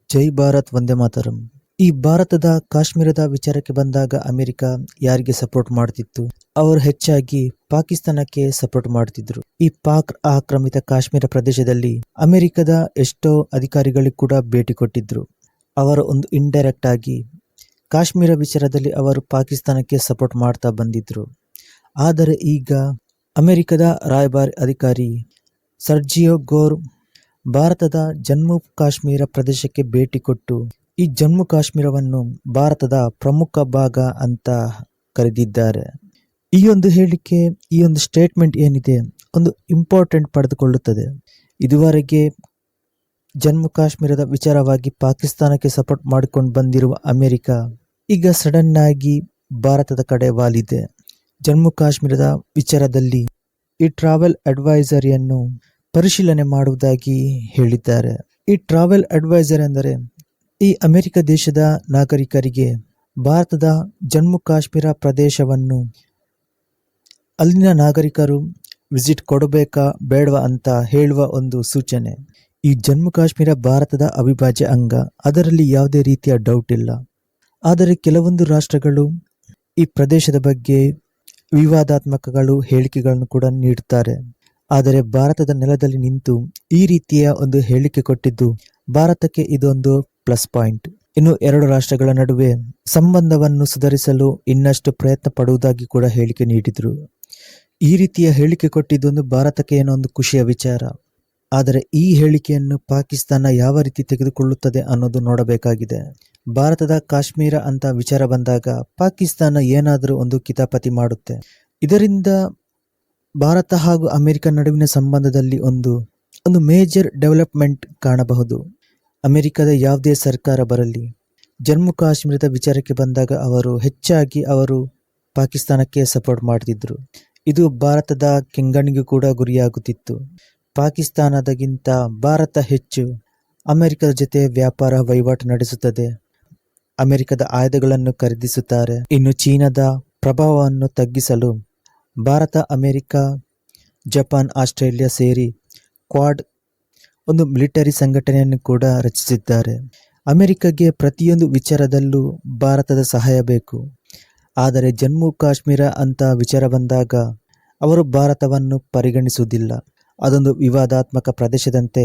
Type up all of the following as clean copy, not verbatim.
ಜೈ ಭಾರತ್ ವಂದೇ ಮಾತರಂ. ಈ ಭಾರತದ ಕಾಶ್ಮೀರದ ವಿಚಾರಕ್ಕೆ ಬಂದಾಗ ಅಮೆರಿಕ ಯಾರಿಗೆ ಸಪೋರ್ಟ್ ಮಾಡ್ತಿತ್ತು? ಅವರು ಹೆಚ್ಚಾಗಿ ಪಾಕಿಸ್ತಾನಕ್ಕೆ ಸಪೋರ್ಟ್ ಮಾಡ್ತಿದ್ರು. ಈ ಪಾಕ್ ಆಕ್ರಮಿತ ಕಾಶ್ಮೀರ ಪ್ರದೇಶದಲ್ಲಿ ಅಮೆರಿಕದ ಎಷ್ಟೋ ಅಧಿಕಾರಿಗಳಿಗೆ ಕೂಡ ಭೇಟಿ ಕೊಟ್ಟಿದ್ರು. ಅವರು ಒಂದು ಇಂಡೈರೆಕ್ಟ್ ಆಗಿ ಕಾಶ್ಮೀರ ವಿಚಾರದಲ್ಲಿ ಅವರು ಪಾಕಿಸ್ತಾನಕ್ಕೆ ಸಪೋರ್ಟ್ ಮಾಡ್ತಾ ಬಂದಿದ್ರು. ಆದರೆ ಈಗ ಅಮೆರಿಕದ ರಾಯಭಾರಿ ಅಧಿಕಾರಿ ಸರ್ಜಿಯೋ ಗೋರ್ ಭಾರತದ ಜಮ್ಮು ಕಾಶ್ಮೀರ ಪ್ರದೇಶಕ್ಕೆ ಭೇಟಿ ಕೊಟ್ಟು ಈ ಜಮ್ಮು ಕಾಶ್ಮೀರವನ್ನು ಭಾರತದ ಪ್ರಮುಖ ಭಾಗ ಅಂತ ಕರೆದಿದ್ದಾರೆ. ಈ ಒಂದು ಹೇಳಿಕೆ, ಈ ಒಂದು ಸ್ಟೇಟ್ಮೆಂಟ್ ಏನಿದೆ ಒಂದು ಇಂಪಾರ್ಟೆಂಟ್ ಪಡೆದುಕೊಳ್ಳುತ್ತದೆ. ಇದುವರೆಗೆ ಜಮ್ಮು ಕಾಶ್ಮೀರದ ವಿಚಾರವಾಗಿ ಪಾಕಿಸ್ತಾನಕ್ಕೆ ಸಪೋರ್ಟ್ ಮಾಡಿಕೊಂಡು ಬಂದಿರುವ ಅಮೆರಿಕ ಈಗ ಸಡನ್ ಆಗಿ ಭಾರತದ ಕಡೆ ವಾಲಿದೆ. ಜಮ್ಮು ಕಾಶ್ಮೀರದ ವಿಚಾರದಲ್ಲಿ ಈ ಟ್ರಾವೆಲ್ ಅಡ್ವೈಸರಿಯನ್ನು ಪರಿಶೀಲನೆ ಮಾಡುವುದಾಗಿ ಹೇಳಿದ್ದಾರೆ. ಈ ಟ್ರಾವೆಲ್ ಅಡ್ವೈಸರ್ ಅಂದರೆ ಈ ಅಮೆರಿಕ ದೇಶದ ನಾಗರಿಕರಿಗೆ ಭಾರತದ ಜಮ್ಮು ಕಾಶ್ಮೀರ ಪ್ರದೇಶವನ್ನು ಅಲ್ಲಿನ ನಾಗರಿಕರು ವಿಸಿಟ್ ಕೊಡಬೇಕಾ ಬೇಡವಾ ಅಂತ ಹೇಳುವ ಒಂದು ಸೂಚನೆ. ಈ ಜಮ್ಮು ಕಾಶ್ಮೀರ ಭಾರತದ ಅವಿಭಾಜ್ಯ ಅಂಗ, ಅದರಲ್ಲಿ ಯಾವುದೇ ರೀತಿಯ ಡೌಟ್ ಇಲ್ಲ. ಆದರೆ ಕೆಲವೊಂದು ರಾಷ್ಟ್ರಗಳು ಈ ಪ್ರದೇಶದ ಬಗ್ಗೆ ವಿವಾದಾತ್ಮಕಗಳು ಹೇಳಿಕೆಗಳನ್ನು ಕೂಡ ನೀಡುತ್ತಾರೆ. ಆದರೆ ಭಾರತದ ನೆಲದಲ್ಲಿ ನಿಂತು ಈ ರೀತಿಯ ಒಂದು ಹೇಳಿಕೆ ಕೊಟ್ಟಿದ್ದು ಭಾರತಕ್ಕೆ ಇದೊಂದು ಪ್ಲಸ್ ಪಾಯಿಂಟ್. ಇನ್ನು ಎರಡು ರಾಷ್ಟ್ರಗಳ ನಡುವೆ ಸಂಬಂಧವನ್ನು ಸುಧಾರಿಸಲು ಇನ್ನಷ್ಟು ಪ್ರಯತ್ನ ಪಡುವುದಾಗಿ ಕೂಡ ಹೇಳಿಕೆ ನೀಡಿದ್ರು. ಈ ರೀತಿಯ ಹೇಳಿಕೆ ಕೊಟ್ಟಿದ್ದೊಂದು ಭಾರತಕ್ಕೆ ಏನೋ ಒಂದು ಖುಷಿಯ ವಿಚಾರ. ಆದರೆ ಈ ಹೇಳಿಕೆಯನ್ನು ಪಾಕಿಸ್ತಾನ ಯಾವ ರೀತಿ ತೆಗೆದುಕೊಳ್ಳುತ್ತದೆ ಅನ್ನೋದು ನೋಡಬೇಕಾಗಿದೆ. ಭಾರತದ ಕಾಶ್ಮೀರ ಅಂತ ವಿಚಾರ ಬಂದಾಗ ಪಾಕಿಸ್ತಾನ ಏನಾದರೂ ಒಂದು ಕಿತಾಪತಿ ಮಾಡುತ್ತೆ. ಇದರಿಂದ ಭಾರತ ಹಾಗೂ ಅಮೆರಿಕ ನಡುವಿನ ಸಂಬಂಧದಲ್ಲಿ ಒಂದು ಮೇಜರ್ ಡೆವಲಪ್ಮೆಂಟ್ ಕಾಣಬಹುದು. ಅಮೆರಿಕದ ಯಾವುದೇ ಸರ್ಕಾರ ಬರಲಿ, ಜಮ್ಮು ಕಾಶ್ಮೀರದ ವಿಚಾರಕ್ಕೆ ಬಂದಾಗ ಅವರು ಹೆಚ್ಚಾಗಿ ಪಾಕಿಸ್ತಾನಕ್ಕೆ ಸಪೋರ್ಟ್ ಮಾಡ್ತಿದ್ರು. ಇದು ಭಾರತದ ಕೆಂಗಣ್ಣಿಗೂ ಕೂಡ ಗುರಿಯಾಗುತ್ತಿತ್ತು. ಪಾಕಿಸ್ತಾನದಗಿಂತ ಭಾರತ ಹೆಚ್ಚು ಅಮೆರಿಕದ ಜೊತೆ ವ್ಯಾಪಾರ ವಹಿವಾಟು ನಡೆಸುತ್ತದೆ. ಅಮೆರಿಕದ ಆಯುಧಗಳನ್ನು ಖರೀದಿಸುತ್ತಾರೆ. ಇನ್ನು ಚೀನಾದ ಪ್ರಭಾವವನ್ನು ತಗ್ಗಿಸಲು ಭಾರತ, ಅಮೆರಿಕ, ಜಪಾನ್, ಆಸ್ಟ್ರೇಲಿಯಾ ಸೇರಿ ಕ್ವಾಡ್ ಒಂದು ಮಿಲಿಟರಿ ಸಂಘಟನೆಯನ್ನು ಕೂಡ ರಚಿಸಿದ್ದಾರೆ. ಅಮೆರಿಕಗೆ ಪ್ರತಿಯೊಂದು ವಿಚಾರದಲ್ಲೂ ಭಾರತದ ಸಹಾಯ ಬೇಕು. ಆದರೆ ಜಮ್ಮು ಕಾಶ್ಮೀರ ಅಂತ ವಿಚಾರ ಬಂದಾಗ ಅವರು ಭಾರತವನ್ನು ಪರಿಗಣಿಸುವುದಿಲ್ಲ. ಅದೊಂದು ವಿವಾದಾತ್ಮಕ ಪ್ರದೇಶದಂತೆ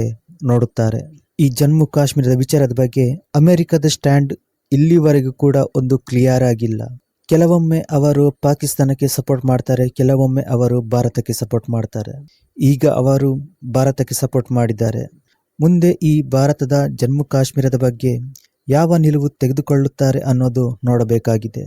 ನೋಡುತ್ತಾರೆ. ಈ ಜಮ್ಮು ಕಾಶ್ಮೀರದ ವಿಚಾರದ ಬಗ್ಗೆ ಅಮೆರಿಕದ ಸ್ಟ್ಯಾಂಡ್ ಇಲ್ಲಿವರೆಗೂ ಕೂಡ ಒಂದು ಕ್ಲಿಯರ್ ಆಗಿಲ್ಲ. ಕೆಲವೊಮ್ಮೆ ಅವರು ಪಾಕಿಸ್ತಾನಕ್ಕೆ ಸಪೋರ್ಟ್ ಮಾಡ್ತಾರೆ, ಕೆಲವೊಮ್ಮೆ ಅವರು ಭಾರತಕ್ಕೆ ಸಪೋರ್ಟ್ ಮಾಡ್ತಾರೆ. ಈಗ ಅವರು ಭಾರತಕ್ಕೆ ಸಪೋರ್ಟ್ ಮಾಡಿದ್ದಾರೆ. ಮುಂದೆ ಈ ಭಾರತದ ಜಮ್ಮು ಕಾಶ್ಮೀರದ ಬಗ್ಗೆ ಯಾವ ನಿಲುವು ತೆಗೆದುಕೊಳ್ಳುತ್ತಾರೆ ಅನ್ನೋದು ನೋಡಬೇಕಾಗಿದೆ.